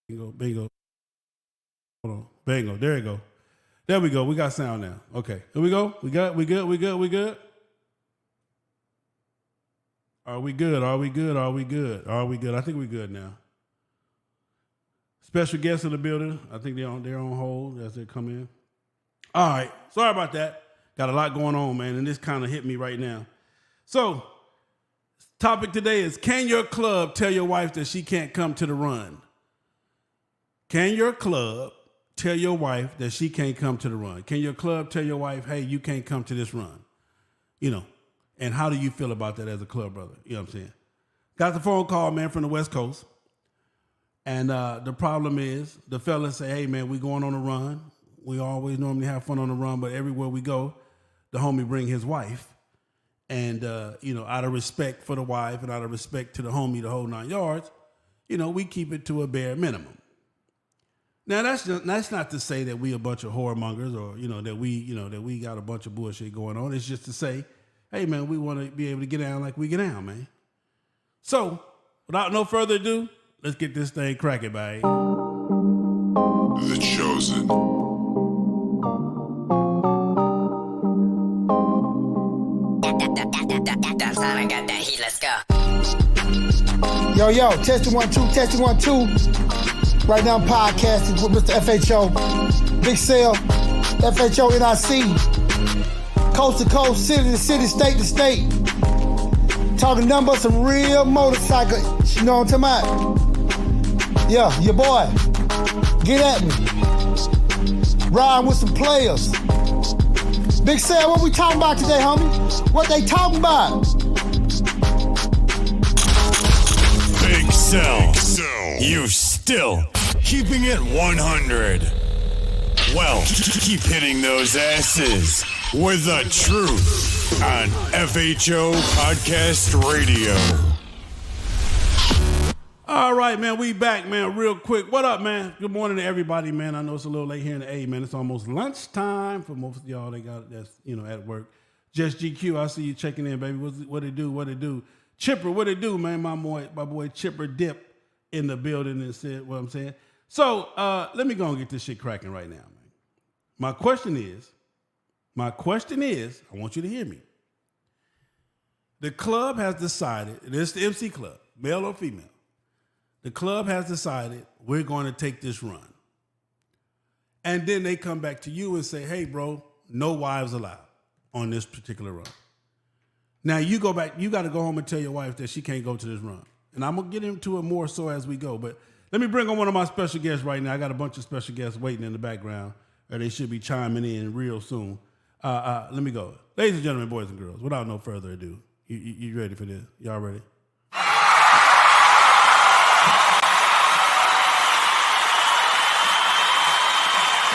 Bingo, bingo. Hold on. Bingo. There you go. There we go. We got sound now. Okay. Here we go. We good. We good. Are we good? Are we good? Are we good? Are we good? I think we're good now. Special guests in the building. I think they're on hold as they come in. All right. Sorry about that. Got a lot going on, man, and this kind of hit me right now. So, topic today is, can your club tell your wife that she can't come to the run? Can your club tell your wife that she can't come to the run? Can your club tell your wife, hey, you can't come to this run? You know, and how do you feel about that as a club brother? You know what I'm saying? Got the phone call, man, from the West Coast. And the problem is the fellas say, hey, man, we going on a run. We always normally have fun on the run, but everywhere we go, the homie bring his wife. And, you know, out of respect for the wife and out of respect to the homie, the whole 9 yards, you know, we keep it to a bare minimum. Now, that's not to say that we a bunch of whoremongers or, that we got a bunch of bullshit going on. It's just to say, hey, man, we want to be able to get down like we get down, man. So, without no further ado, let's get this thing cracking, babe. The Chosen. Got that heat, let's go. Yo, testing 1 2, testing 1 2. Right now I'm podcasting with Mr. FHO, Big Sale, FHO NIC, coast to coast, city to city, state to state. Talking nothing but some real motorcycle, you know what I'm talking about? Yeah, your boy, get at me. Riding with some players. Big Sale, what we talking about today, homie? What they talking about? Big Sale, you still keeping it 100. Well, keep hitting those asses with the truth on FHO Podcast Radio. All right, man, we back, man, real quick. What up, man? Good morning to everybody, man. I know it's a little late here in the A, man. It's almost lunchtime for most of y'all. They got that's at work. Just GQ, I see you checking in, baby. What it do? Chipper, what it do, man? My boy Chipper Dip in the building and said what I'm saying. So let me go and get this shit cracking right now, man. My question is, I want you to hear me. The club has decided, this is the MC Club, male or female. The club has decided we're going to take this run. And then they come back to you and say, hey, bro, no wives allowed on this particular run. Now you go back, you got to go home and tell your wife that she can't go to this run. And I'm going to get into it more so as we go. But let me bring on one of my special guests right now. I got a bunch of special guests waiting in the background, or they should be chiming in real soon. Let me go. Ladies and gentlemen, boys and girls, without no further ado, you ready for this? Y'all ready?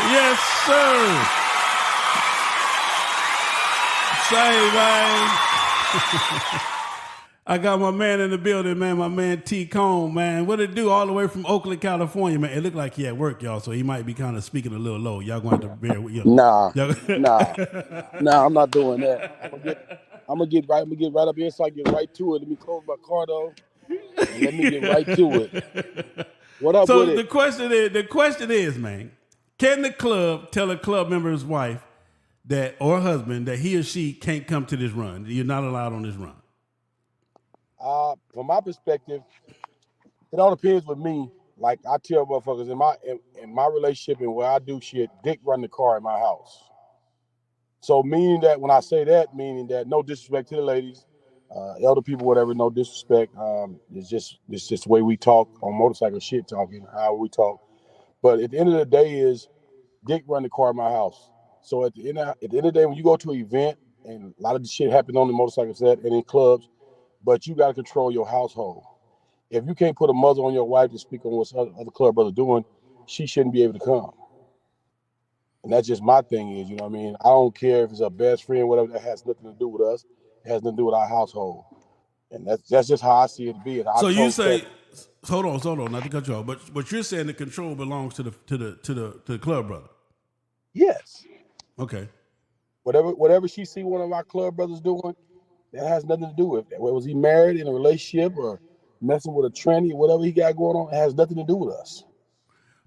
Yes, sir. Say, man. I got my man in the building, man, my man T. Cone, man. What it do all the way from Oakland, California, man? It looked like he at work, y'all, so he might be kind of speaking a little low. Y'all going to have to bear with you. Nah, I'm not doing that. I'm gonna get right up here so I get right to it. Let me close my car though. And let me get right to it. What up So with it? the question is, man, can the club tell a club member's wife or husband that he or she can't come to this run? You're not allowed on this run. From my perspective, it all depends with me. Like I tell motherfuckers in my relationship and where I do shit, Dick run the car in my house. So meaning that when I say that, meaning that no disrespect to the ladies, elder people, whatever, no disrespect. It's just the way we talk on motorcycle shit talking, how we talk. But at the end of the day is Dick run the car in my house. So at the end of the day, when you go to an event, and a lot of the shit happens on the motorcycle set and in clubs, but you got to control your household. If you can't put a muzzle on your wife to speak on what other club brothers doing, she shouldn't be able to come. And that's just my thing is, you know what I mean? I don't care if it's a best friend, whatever, that has nothing to do with us. It has nothing to do with our household. And that's just how I see it to be. So you say, hold on, not to cut you off, but you're saying the control belongs to the club brother. Yes. Okay. Whatever she see one of our club brothers doing, that has nothing to do with it. Was he married in a relationship or messing with a tranny or whatever he got going on, it has nothing to do with us.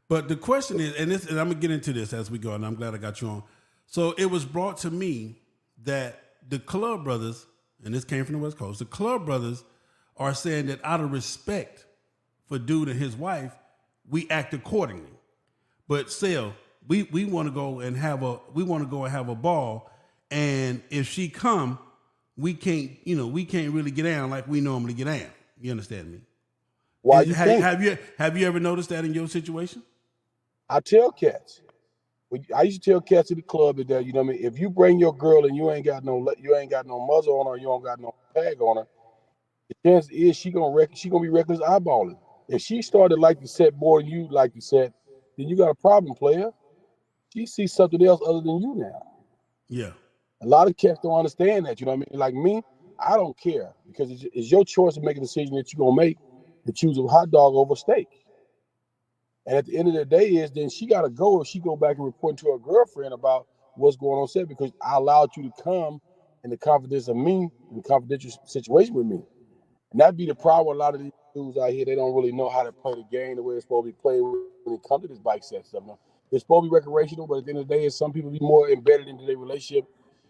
But the question is, and I'm gonna get into this as we go, and I'm glad I got you on. So it was brought to me that the club brothers, and this came from the West Coast, the club brothers are saying that out of respect for dude and his wife, we act accordingly. But Sale, we want to go and have a ball, and if she come, we can't really get down like we normally get down. You understand me? Why have you ever noticed that in your situation? I tell cats. I used to tell cats at the club that, you know what I mean, if you bring your girl and you ain't got no muzzle on her, you don't got no tag on her, the chance is she gonna be reckless eyeballing. If she started like the set more than you like the set, then you got a problem, player. She sees something else other than you now. Yeah. A lot of cats don't understand that, you know what I mean? Like me, I don't care because it's your choice to make a decision that you're gonna make to choose a hot dog over steak. And at the end of the day is then she got to go if she go back and report to her girlfriend about what's going on set because I allowed you to come in the confidence of me, in the confidential situation with me. And that'd be the problem with a lot of these dudes out here. They don't really know how to play the game the way it's supposed to be played when it comes to this bike set stuff. Now, it's supposed to be recreational, but at the end of the day, is some people be more embedded into their relationship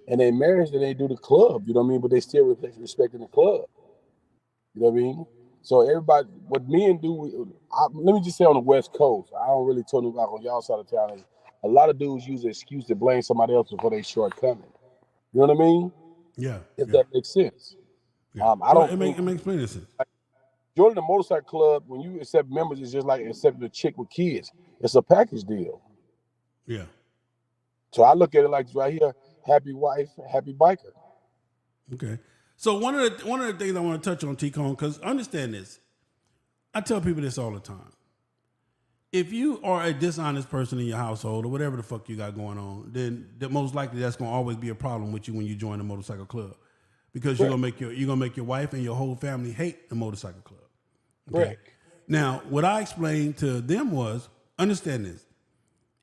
and their marriage than they do the club. You know what I mean? But they still respect in the club. You know what I mean? So everybody, what men do, let me just say on the West Coast, I don't really tell them about on y'all side of town, is a lot of dudes use the excuse to blame somebody else for their shortcoming. You know what I mean? Yeah. If that makes sense. Yeah. I don't. It makes plenty of sense. Joining the motorcycle club, when you accept members, it's just like accepting a chick with kids. It's a package deal. Yeah. So I look at it like it's right here: happy wife, happy biker. Okay. So one of the things I want to touch on, T-Cone, because understand this. I tell people this all the time. If you are a dishonest person in your household or whatever the fuck you got going on, then most likely that's going to always be a problem with you when you join a motorcycle club, because you're gonna make your wife and your whole family hate the motorcycle club. Okay. Right. Now, what I explained to them was, understand this.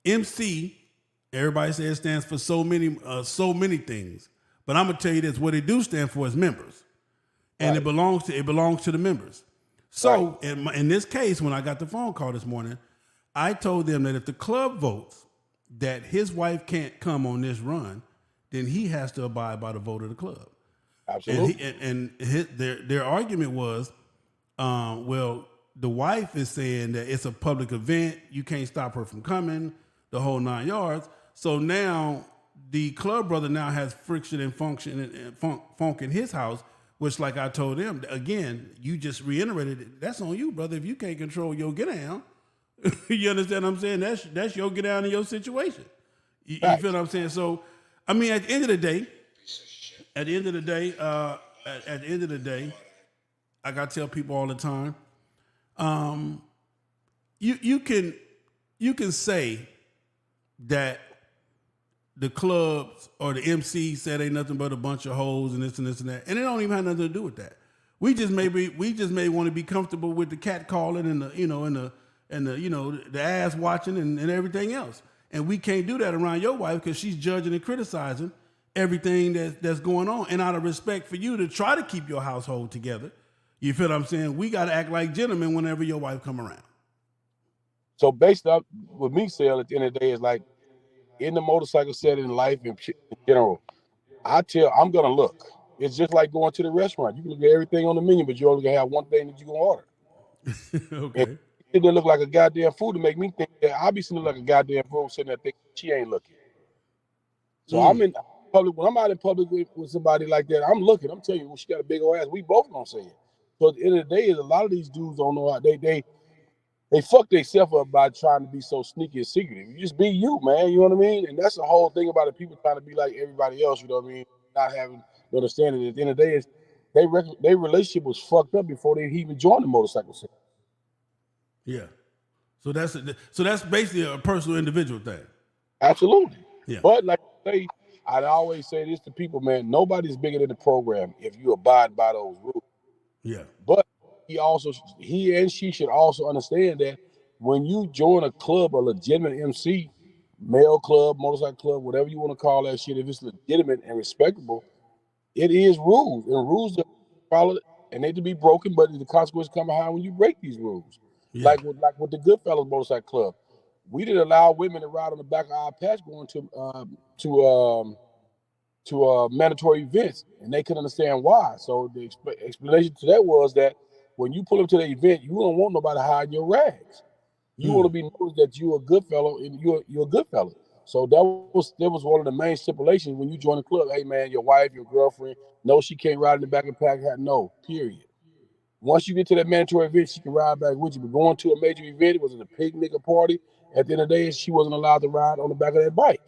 MC, everybody says it stands for so many things. But I'm gonna tell you this: what it do stand for is members, and right. it belongs to the members. So right. in this case, when I got the phone call this morning, I told them that if the club votes that his wife can't come on this run, then he has to abide by the vote of the club. Absolutely. Their argument was, well, the wife is saying that it's a public event, you can't stop her from coming, the whole 9 yards. So now the club brother now has friction and function and funk in his house, which, like I told them, again, you just reiterated it. That's on you, brother. If you can't control your get down, you understand what I'm saying? That's your get down in your situation. You feel what I'm saying? So, I mean, at the end of the day, I gotta tell people all the time, you can say that the clubs or the MC said ain't nothing but a bunch of hoes and this and this and that, and it don't even have nothing to do with that. We just may want to be comfortable with the cat calling and the ass watching and everything else, and we can't do that around your wife because she's judging and criticizing everything that's going on, and out of respect for you to try to keep your household together, you feel what I'm saying? We got to act like gentlemen whenever your wife come around. So based up with me, Sale, at the end of the day, is like in the motorcycle setting, in life in general, I'm gonna look. It's just like going to the restaurant. You can look at everything on the menu, but you only gonna have one thing that you gonna order. Okay. And it didn't look like a goddamn food to make me think that I'll be sitting like a goddamn fool sitting there thinking she ain't looking. So I'm in public, when I'm out in public with somebody like that, I'm looking. I'm telling you, well, she got a big old ass. We both gonna say it. So at the end of the day, is a lot of these dudes don't know how they fuck themselves up by trying to be so sneaky and secretive. You just be you, man. You know what I mean? And that's the whole thing about it. People trying to be like everybody else. You know what I mean? Not having the understanding. At the end of the day, is their relationship was fucked up before they even joined the motorcycle scene. Yeah. So that's basically a personal, individual thing. Absolutely. Yeah. But like I say, I'd always say this to people, man. Nobody's bigger than the program if you abide by those rules. Yeah. But he and she should also understand that when you join a club, a legitimate MC, male club, motorcycle club, whatever you want to call that shit, if it's legitimate and respectable, it is rules. And rules that follow and they to be broken, but the consequences come behind when you break these rules. Yeah. Like with the Goodfellas Motorcycle Club. We didn't allow women to ride on the back of our patch going to mandatory events, and they couldn't understand why. So the explanation to that was that when you pull up to the event, you don't want nobody hiding your rags. You want to be noticed that you're a good fellow and you're a good fellow. So that was one of the main stipulations when you join the club. Hey man, your wife, your girlfriend, no, she can't ride in the back of the pack hat. No, period. Once you get to that mandatory event, she can ride back with you. But going to a major event, it was a picnic, a party. At the end of the day, she wasn't allowed to ride on the back of that bike.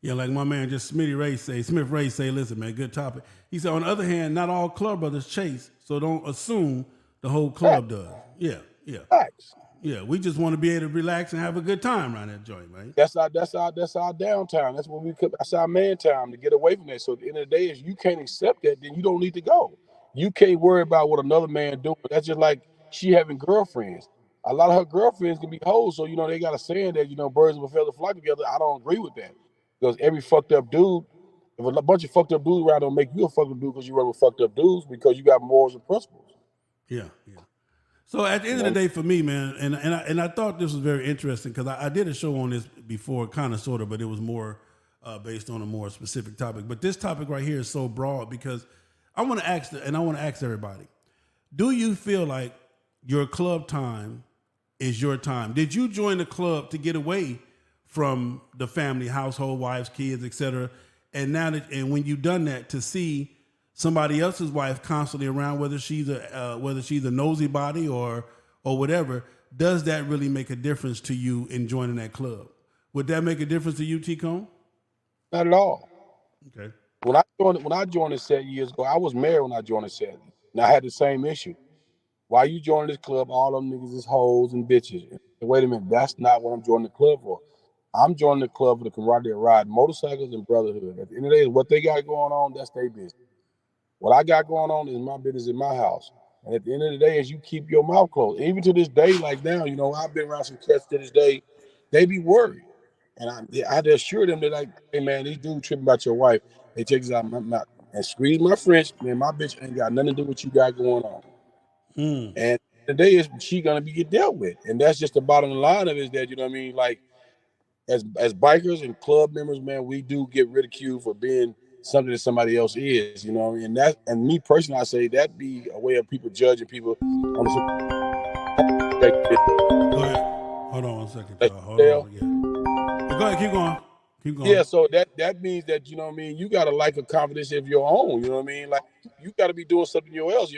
Yeah, like my man Smith Ray say, listen, man, good topic. He said, on the other hand, not all club brothers chase, so don't assume the whole club does. Yeah. Facts. Yeah, we just want to be able to relax and have a good time around that joint, man. That's our downtime. That's when that's our man time to get away from that. So at the end of the day, if you can't accept that, then you don't need to go. You can't worry about what another man doing. That's just like she having girlfriends. A lot of her girlfriends can be hoes, so they got a saying that birds of a feather flock together. I don't agree with that because every fucked up dude, if a bunch of fucked up dudes around, don't make you a fucked up dude because you run with fucked up dudes because you got morals and principles. Yeah. So at the end of the day, for me, man, and I thought this was very interesting because I did a show on this before, kind of, sort of, but it was more based on a more specific topic. But this topic right here is so broad because I want to ask everybody: do you feel like your club time is your time? Did you join the club to get away from the family, household, wives, kids, etc.? And when you've done that, to see somebody else's wife constantly around, whether she's a nosy body or whatever, does that really make a difference to you in joining that club? Would that make a difference to you, T-Cone? Not at all. Okay. When I joined the set years ago, I was married when I joined the set, and I had the same issue. Why you joining this club? All them niggas is hoes and bitches. And wait a minute, that's not what I'm joining the club for. I'm joining the club for the camaraderie of ride motorcycles and brotherhood. At the end of the day, what they got going on, that's their business. What I got going on is my business in my house. And at the end of the day, is you keep your mouth closed. Even to this day, like now, I've been around some cats to this day, they be worried. And I had to assure them that, like, hey man, these dudes tripping about your wife. They check this out, and squeeze my French, man, my bitch ain't got nothing to do with what you got going on. And today is she gonna be get dealt with. And that's just the bottom line of it, is that, like as bikers and club members, man, we do get ridiculed for being something that somebody else is, and me personally, I say that be a way of people judging people on Go ahead. Hold on one second, y'all. Hold on. Yeah. Go ahead, keep going. Yeah, so that means that, you gotta like a confidence of your own, like you gotta be doing something else.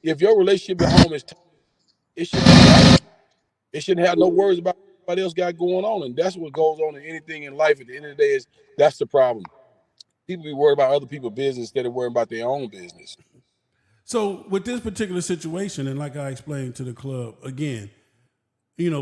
If your relationship at home is it shouldn't have no worries about what somebody else got going on, and that's what goes on in anything in life. At the end of the day, that's the problem. People be worried about other people's business instead of worrying about their own business. So with this particular situation, and like I explained to the club, again,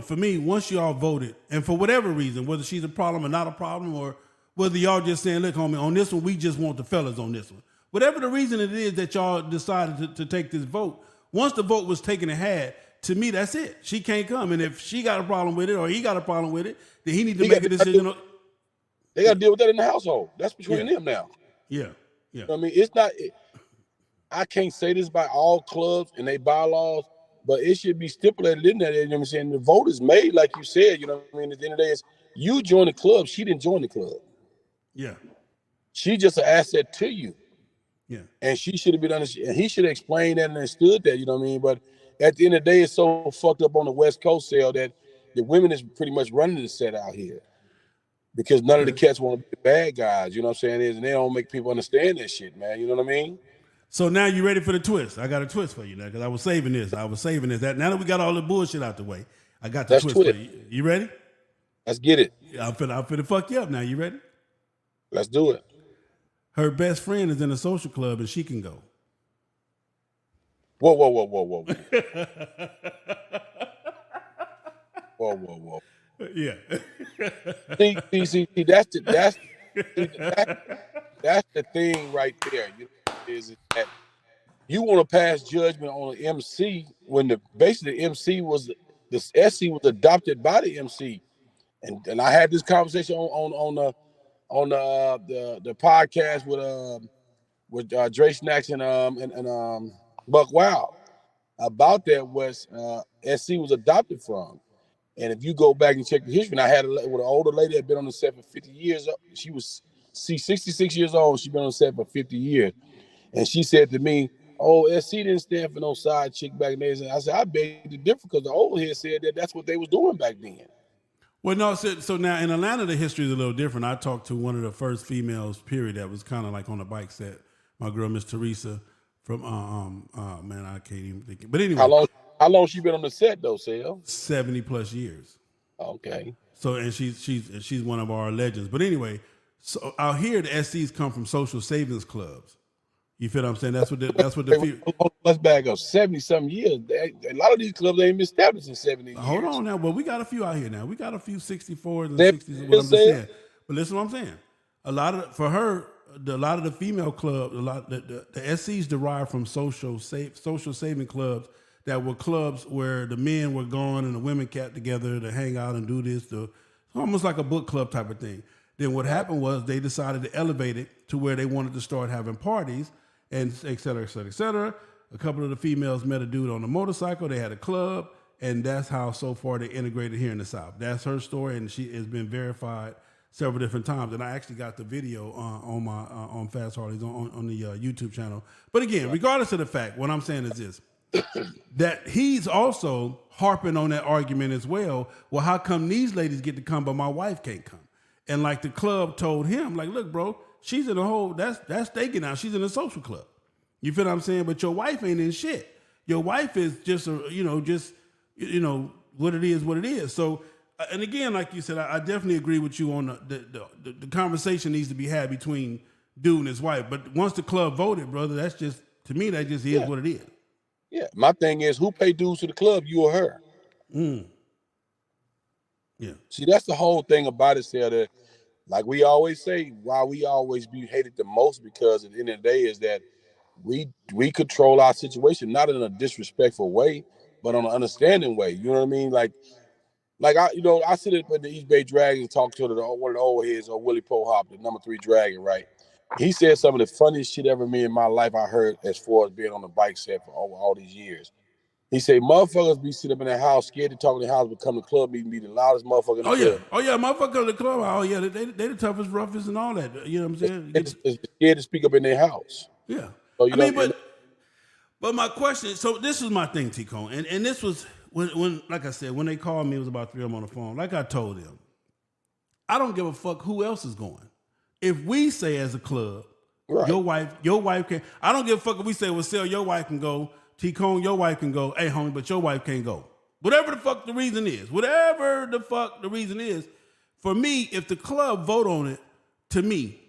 for me, once y'all voted, and for whatever reason, whether she's a problem or not a problem, or whether y'all just saying, look, homie, on this one, we just want the fellas on this one. Whatever the reason it is that y'all decided to take this vote, once the vote was taken and had, to me, that's it. She can't come. And if she got a problem with it or he got a problem with it, then he need to make a decision. They got to deal with that in the household. That's between Yeah. them now. Yeah. Yeah. You know what I mean, it's not. I can't say this by all clubs and they bylaws, but it should be stipulated in there. You know what I'm saying? The vote is made, like you said. You know what I mean? At the end of the day, it's you join the club. She didn't join the club. Yeah. She just an asset to you. Yeah. And she should have been understood. And he should have explained that and understood that. You know what I mean? But at the end of the day, it's so fucked up on the West Coast sale that the women is pretty much running the set out here because none of the cats want to be the bad guys. You know what I'm saying? And they don't make people understand that shit, man. You know what I mean? So now you ready for the twist? I got a twist for you now because I was saving this. That now that we got all the bullshit out the way, I got the Let's twist twist. for you. You ready? Let's get it. I'm finna fuck you up now. You ready? Let's do it. Her best friend is in a social club and she can go. Whoa. Whoa. Yeah. See, that's the thing right there. Is that you want to pass judgment on the MC when basically the MC was the SC was adopted by the MC, and I had this conversation on the podcast with Dre Snacks and Buck Wild about that was SC was adopted from. And if you go back and check the history, and I had with an older lady that had been on the set for 50 years. She was 66 years old. She's been on the set for 50 years. And she said to me, "Oh, SC didn't stand for no side chick back then." I said, "I beg to differ because the old head said that that's what they was doing back then." Well, no, so now in Atlanta, the history is a little different. I talked to one of the first females, period, that was kind of like on the bike set. My girl, Miss Teresa, from, man, I can't even think. But anyway. How long she been on the set though, Sal? 70 plus years. Okay. So and she's one of our legends. But anyway, so out here the SCs come from social savings clubs. You feel what I'm saying? That's what Let's back up. 70-something years. A lot of these clubs ain't been established in 70 years. Hold on now. Well, we got a few out here now. We got a few 64s and 60s. What I'm just saying. But listen to what I'm saying. A lot of the female clubs, the SCs derived from social saving clubs that were clubs where the men were going and the women got together to hang out and do this, almost like a book club type of thing. Then what happened was they decided to elevate it to where they wanted to start having parties and et cetera, et cetera, et cetera. A couple of the females met a dude on a motorcycle. They had a club, and that's how so far they integrated here in the South. That's her story, and she has been verified several different times. And I actually got the video on Fast Harleys on the YouTube channel. But again, regardless of the fact, what I'm saying is this. That he's also harping on that argument as well. Well, how come these ladies get to come, but my wife can't come? And like the club told him, like, look, bro, she's in a whole, that's taken out. She's in a social club. You feel what I'm saying? But your wife ain't in shit. Your wife is just, what it is. So, and again, like you said, I definitely agree with you on the conversation needs to be had between dude and his wife. But once the club voted, brother, that's just, to me, that just is what it is. Yeah, my thing is, who pay dues to the club, you or her? Yeah. See, that's the whole thing about it, Sal, that, like we always say, why we always be hated the most, because at the end of the day is that we control our situation, not in a disrespectful way, but on an understanding way. You know what I mean? Like I sit at the East Bay Dragon and talk to one of the old heads, or Willie Pohop, the number 3 Dragon, right? He said some of the funniest shit ever me in my life I heard as far as being on the bike set for over all these years. He said, motherfuckers be sitting up in their house, scared to talk in the house, but come to the club meeting, be the loudest motherfucker in the club. Oh, yeah, motherfucker come to the club. Oh, yeah, they the toughest, roughest, and all that. You know what I'm saying? It's scared to speak up in their house. Yeah. So, but my question, so this was my thing, T-Cone, and this was, when like I said, when they called me, it was about 3 of them on the phone. Like I told them, I don't give a fuck who else is going. If we say as a club, right, your wife can, I don't give a fuck if we say, well, Sal, your wife can go, T-Cone, your wife can go, hey, homie, but your wife can't go. Whatever the fuck the reason is, for me, if the club vote on it, to me,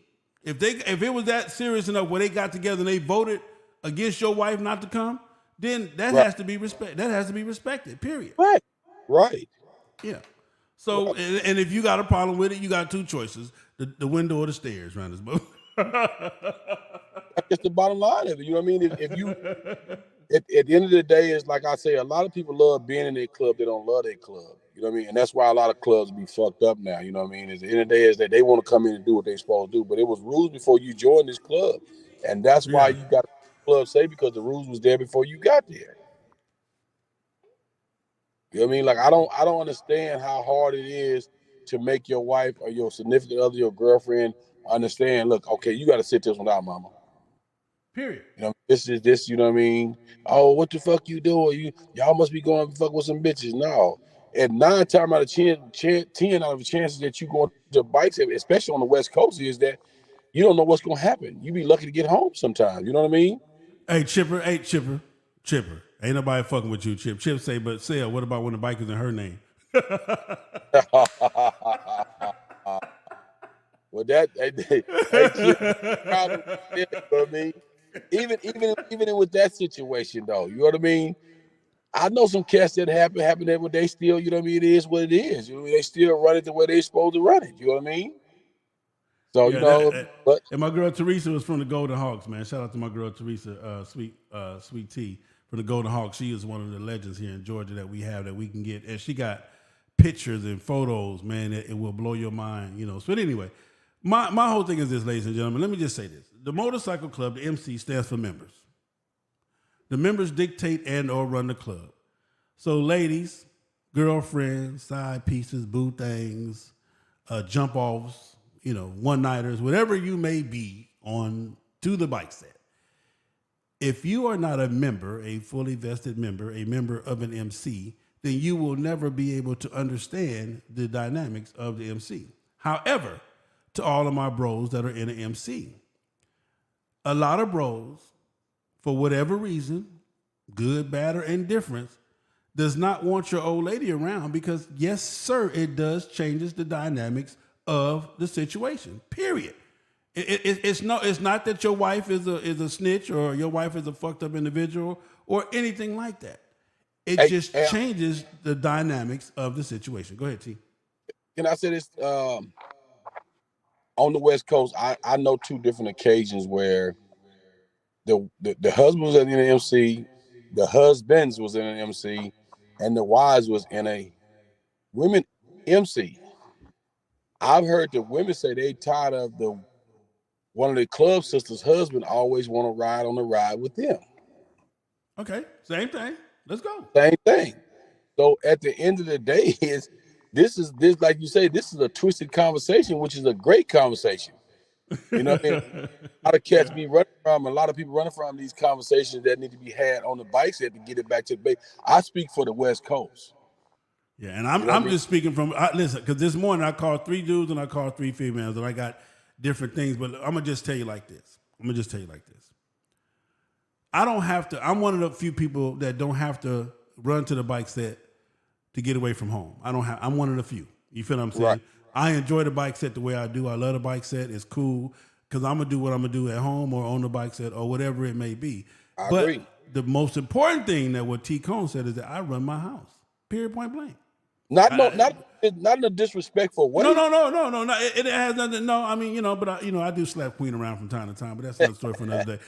if it was that serious enough where they got together and they voted against your wife not to come, then that has to be respected, period. Right. Yeah. So, and if you got a problem with it, you got 2 choices, the window or the stairs around this boat. That's the bottom line of it. You know what I mean? If you, at the end of the day, is like I say, a lot of people love being in their club. They don't love their club. You You know what I mean? And that's why a lot of clubs be fucked up now. You know what I mean? At the end of the day, is that they want to come in and do what they're supposed to do. But it was rules before you joined this club. And that's why you got the club say, because the rules was there before you got there. You know what I mean? Like I don't understand how hard it is to make your wife or your significant other, your girlfriend, understand, look, okay, you got to sit this one out, mama. Period. You know, this is this, you know what I mean? Oh, what the fuck you doing? Y'all must be going to fuck with some bitches. No. At 9 times out of 10 out of the chances that you go to bikes, especially on the West Coast, is that you don't know what's going to happen. You be lucky to get home sometimes. You know what I mean? Hey, Chipper. Ain't nobody fucking with you, Chip. Chip say, but Sale, what about when the bike is in her name? Well, that problem, you know what I mean? Even with that situation, though, you know what I mean? I know some cats that happen that they still, you know what I mean? It is what it is. You know what I mean? They still run it the way they're supposed to run it. You know what I mean? So but and my girl Teresa was from the Golden Hawks, man. Shout out to my girl Teresa, Sweet Tea from the Golden Hawks. She is one of the legends here in Georgia that we have that we can get, and she got pictures and photos, man. It will blow your mind, you know. So anyway, my whole thing is this, ladies and gentlemen. Let me just say this: the Motorcycle Club, the MC, stands for members. The members dictate and or run the club. So ladies, girlfriends, side pieces, boo things, jump offs, you know, one-nighters, whatever you may be on to the bike set. If you are not a member, a fully vested member, a member of an MC, then you will never be able to understand the dynamics of the MC. However, to all of my bros that are in an MC, a lot of bros, for whatever reason, good, bad, or indifferent, does not want your old lady around because, yes, sir, it does changes the dynamics of the situation, period. It's not that your wife is a snitch or your wife is a fucked up individual or anything like that. It just changes the dynamics of the situation. Go ahead, T. Can I say this? On the West Coast, I know 2 different occasions where the husband was in an MC, the husbands was in an MC, and the wives was in a women MC. I've heard the women say they tired of one of the club sisters' husband always want to ride on the ride with them. Okay, same thing. Let's go. Same thing. So at the end of the day, this like you say, this is a twisted conversation, which is a great conversation. You know what I mean? A lot of cats be running from, a lot of people running from these conversations that need to be had on the bike set to get it back to the base. I speak for the West Coast. Yeah, and I'm just speaking from, listen, because this morning I called 3 dudes and I called 3 females and I got different things, but I'm going to just tell you like this. I don't have to, I'm one of the few people that don't have to run to the bike set to get away from home. I'm one of the few. You feel what I'm saying? Right. I enjoy the bike set the way I do. I love the bike set. It's cool because I'm going to do what I'm going to do at home or on the bike set or whatever it may be. I agree. The most important thing that what T. Cone said is that I run my house. Period, point blank. Not in a disrespectful way. No. It has nothing. No, I mean, you know, but I do slap Queen around from time to time, but that's another story for another day.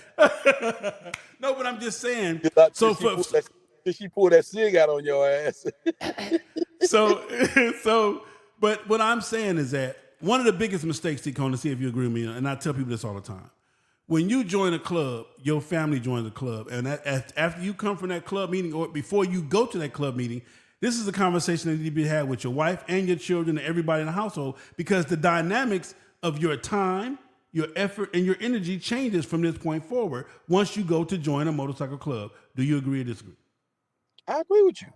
No, but I'm just saying. Did she pull that cig out on your ass? But what I'm saying is that one of the biggest mistakes, T. Cone, to see if you agree with me, and I tell people this all the time. When you join a club, your family joins a club, and after you come from that club meeting or before you go to that club meeting, this is a conversation that needs to be had with your wife and your children and everybody in the household because the dynamics of your time, your effort, and your energy changes from this point forward once you go to join a motorcycle club. Do you agree or disagree? I agree with you.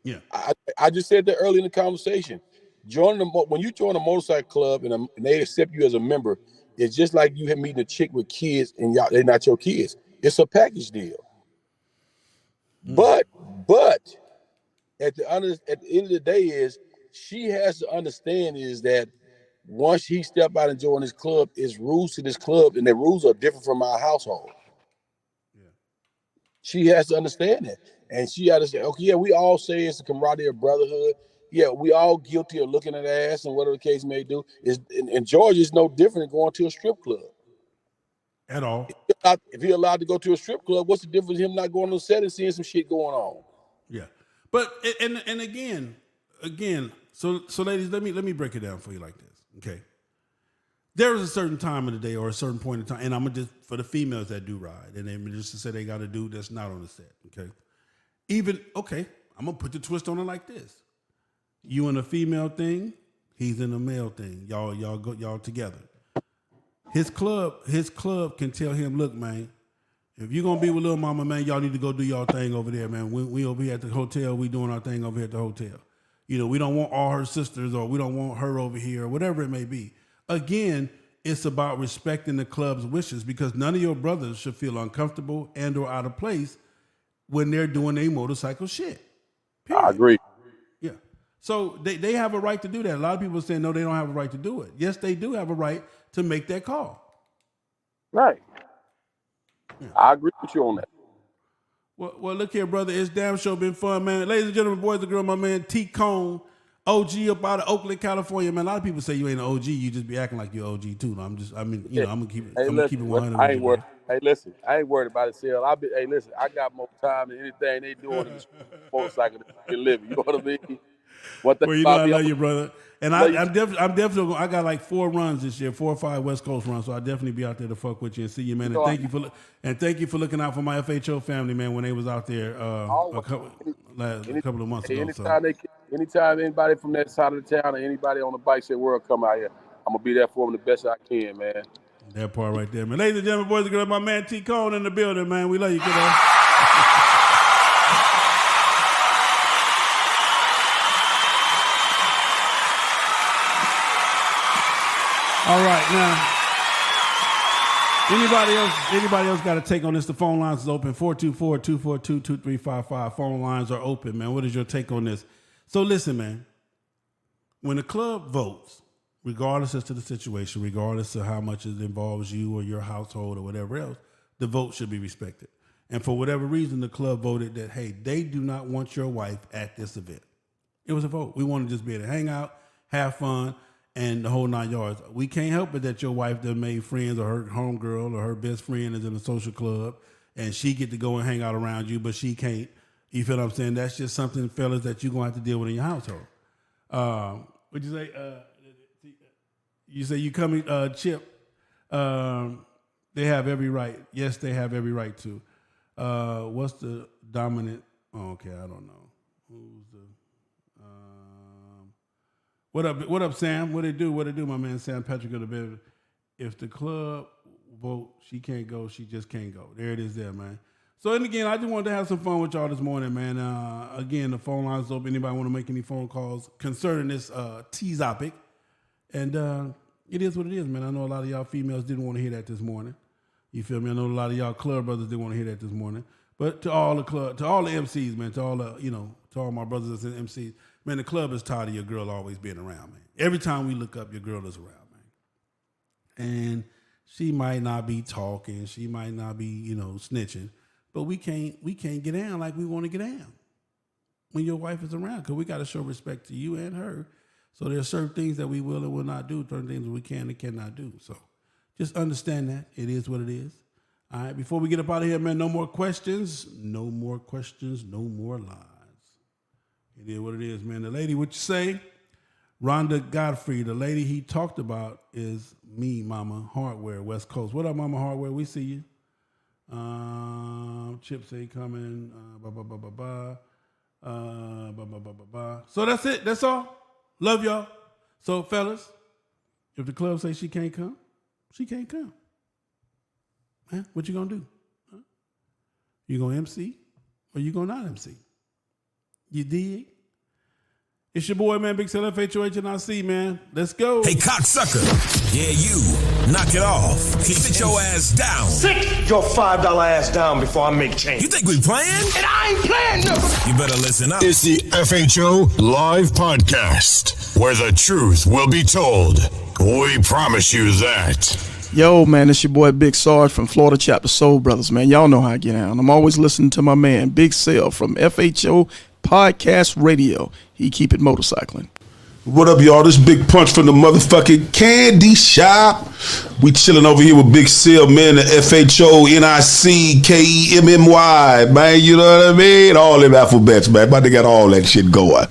Yeah. I just said that early in the conversation. When you join a motorcycle club and they accept you as a member, it's just like you meeting a chick with kids and they're not your kids. It's a package deal. But at the end of the day is she has to understand is that once he step out and join this club, it's rules to this club, and the rules are different from our household. Yeah. She has to understand that. And she has to say, okay, yeah, we all say it's a camaraderie of brotherhood. Yeah, we all guilty of looking at ass and whatever the case may do. And Georgia is no different than going to a strip club. At all. If you're allowed to go to a strip club, what's the difference him not going on the set and seeing some shit going on? Yeah. But, and again, again, so ladies, let me break it down for you like this, okay? There is a certain time of the day or a certain point in time, and I'm gonna just for the females that do ride, and then just to say they got a dude that's not on the set, okay? I'm gonna put the twist on it like this: you in a female thing, he's in a male thing. Y'all together. His club can tell him, look, man, if you're gonna be with little mama, man, y'all need to go do y'all thing over there, man. We over here at the hotel, we doing our thing over here at the hotel. We don't want all her sisters, or we don't want her over here, or whatever it may be. Again, it's about respecting the club's wishes, because none of your brothers should feel uncomfortable and or out of place when they're doing a motorcycle shit. Period. I agree. Yeah. So they have a right to do that. A lot of people are saying, no, they don't have a right to do it. Yes, they do have a right to make that call. Right. Yeah. I agree with you on that. Well, look here, brother. It's damn sure been fun, man. Ladies and gentlemen, boys and girls, my man T. Cone, OG up out of Oakland, California, man. A lot of people say you ain't an OG. You just be acting like you're OG too. I'm gonna keep it. I'm gonna keep it 100. I ain't worried. Hey, listen, I ain't worried about it, Sale. I got more time than anything they doing in the motorcycle to live. You know what I mean? Well, you know I love you, brother. And I'm definitely. I got like 4 runs this year, 4 or 5 West Coast runs. So I definitely be out there to fuck with you and see you, man. And thank you for looking out for my FHO family, man, when they was out there a couple of months ago. Anytime anybody from that side of the town or anybody on the bike said world come out here, I'm gonna be there for them the best I can, man. That part right there, man. Ladies and gentlemen, boys and girls, my man T. Cone in the building, man. We love you, kiddo. All right, now, anybody else got a take on this? The phone lines is open, 424-242-2355. Phone lines are open, man. What is your take on this? So listen, man, when the club votes, regardless as to the situation, regardless of how much it involves you or your household or whatever else, the vote should be respected. And for whatever reason, the club voted that, hey, they do not want your wife at this event. It was a vote. We want to just be able to hang out, have fun, and the whole 9 yards. We can't help it that your wife done made friends, or her homegirl or her best friend is in a social club and she get to go and hang out around you, but she can't. You feel what I'm saying? That's just something, fellas, that you're going to have to deal with in your household. What'd you say? You say you coming, Chip. They have every right. Yes, they have every right to. What's the dominant? Oh, okay, I don't know. Who's the... What up, Sam? What it do, my man Sam Patrick of the Bed. If the club vote, she can't go, she just can't go. There it is there, man. So, and again, I just wanted to have some fun with y'all this morning, man. Again, the phone lines is open. Anybody want to make any phone calls concerning this T-topic? And it is what it is, man. I know a lot of y'all females didn't want to hear that this morning. You feel me? I know a lot of y'all club brothers didn't want to hear that this morning. But to all the MCs, man, to all my brothers that's in MCs, man, the club is tired of your girl always being around, man. Every time we look up, your girl is around, man. And she might not be talking, she might not be, snitching, but we can't get down like we want to get down when your wife is around, because we got to show respect to you and her. So there are certain things that we will and will not do, certain things we can and cannot do. So just understand that. It is what it is. All right, before we get up out of here, man, no more questions, no more lies. It is what it is, man. The lady, what you say? Rhonda Godfrey, the lady he talked about is me, Mama Hardware, West Coast. What up, Mama Hardware? We see you. Chip say coming. So that's it. That's all. Love y'all. So, fellas, if the club say she can't come, she can't come. Man, what you gonna do? Huh? You gonna MC or you gonna not MC? You dig? It's your boy, man, Big Cell, FHOH, and IC, man. Let's go. Hey, cocksucker. Yeah, you. Knock it off. Sit your ass down. Sit your $5 ass down before I make change. You think we playing? And I ain't playing, no. You better listen up. It's the FHO Live Podcast, where the truth will be told. We promise you that. Yo, man, it's your boy Big Sarge from Florida Chapter Soul Brothers, man. Y'all know how I get down. I'm always listening to my man, Big Cell from FHO Podcast Radio. He keep it motorcycling. What up, y'all? This Big Punch from the motherfucking candy shop. We chilling over here with Big Cell, man, the FHONICKEMMY, man. You know what I mean? All them alphabets, man. But they got all that shit going.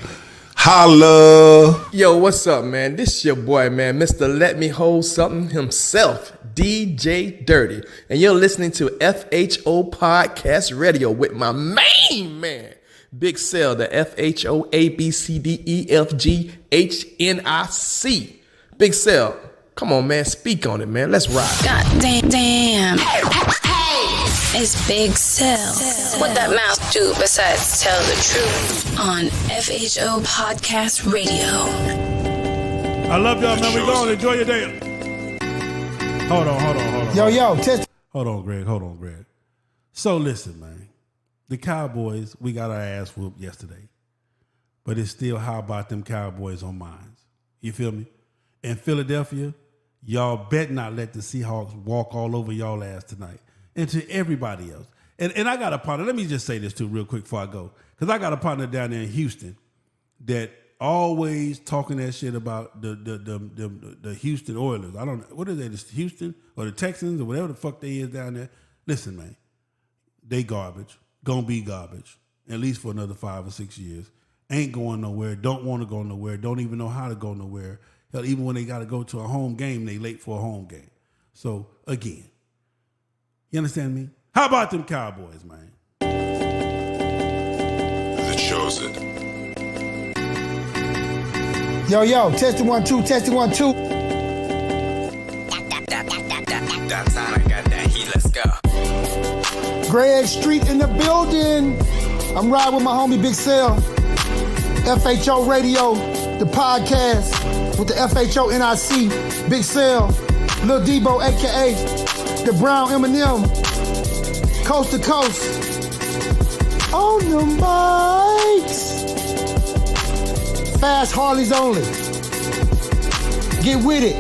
Holla. Yo, what's up, man? This your boy, man, Mr. Let Me Hold Something himself, DJ Dirty. And you're listening to FHO Podcast Radio with my main man, Big Cell, the FHO ABCDEFGHNIC. Big Cell, come on, man, speak on it, man. Let's ride. God damn. It's Big Cell. What that mouth do besides tell the truth on FHO Podcast Radio. I love y'all, man. We going. Enjoy your day. Hold on. Yo, test. Hold on, Greg. So listen, man. The Cowboys, we got our ass whooped yesterday. But it's still how about them Cowboys on minds. You feel me? In Philadelphia, y'all bet not let the Seahawks walk all over y'all ass tonight. And to everybody else. And I got a partner. Let me just say this too real quick before I go. Because I got a partner down there in Houston that always talking that shit about the Houston Oilers. I don't know. What are they? The Houston or the Texans or whatever the fuck they is down there. Listen, man. They garbage. Gonna be garbage. At least for another 5 or 6 years. Ain't going nowhere. Don't want to go nowhere. Don't even know how to go nowhere. Hell, even when they got to go to a home game, they late for a home game. So, again. You understand me? How about them Cowboys, man? The Chosen. Yo, testing 1 2, testing 1 2. That's how I got that heat. Let's go. Greg Street in the building. I'm riding with my homie Big Cell. FHO Radio, the podcast with the FHO NIC. Big Cell, Lil Debo, a.k.a. the Brown Eminem, coast to coast, on the mics, fast Harleys only, get with it.